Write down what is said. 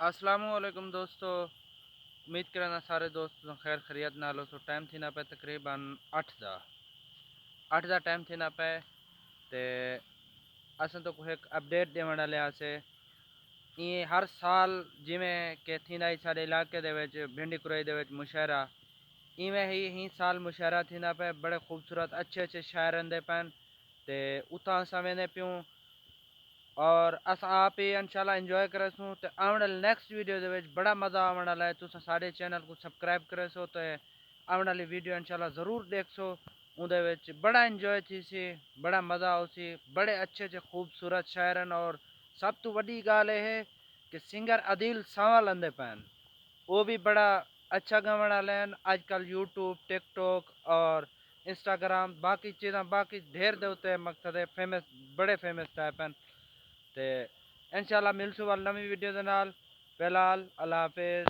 अस्सलामुअलैकुम दोस्तों। उम्मीद करना सारे दोस्त खैर खैरियत नाल हो। तो टाइम थी ना पे तकरीबन 8 दा टाइम थी ना पे ते अस तो एक अपडेट देने वाले आसे। ये हर साल जिमें कि थी ना सारे इलाके दे विच भिंडी कुरई दे विच मुशायरा इवें ही साल मुशायरा थी ना पे बड़े खूबसूरत अच्छे अच्छे शायर आंदे पैन ते उता अस वेंदे प्यूं और अस आप ही इंशाल्लाह एंजॉय करे सो। तो आने वाले नेक्स्ट वीडियो दे विच बड़ा मज़ा आने वाला है। तुम सारे चैनल को सब्सक्राइब करे सो तो आने वाली वीडियो इंशाल्लाह ज़रूर देख सो। उहदे विच बड़ा एंजॉय थी सी, बड़ा मज़ा आओ सी, बड़े अच्छे अच्छे खूबसूरत शायरन और सब तो वड्डी गाल है कि सिंगर अदील सांवल आंदे पैन वो भी बड़ा अच्छा गावन वाले हैं। आजकल यूट्यूब टिकटॉक और इंस्टाग्राम बाकी चीज़ें बाकी ढेर दे उत्ते मकसद है फेमस बड़े फेमस टाइप हैं। तो इंशाल्लाह मिलसू वाल नवी वीडियो दे नाल। फिलहाल अल्लाह हाफिज़।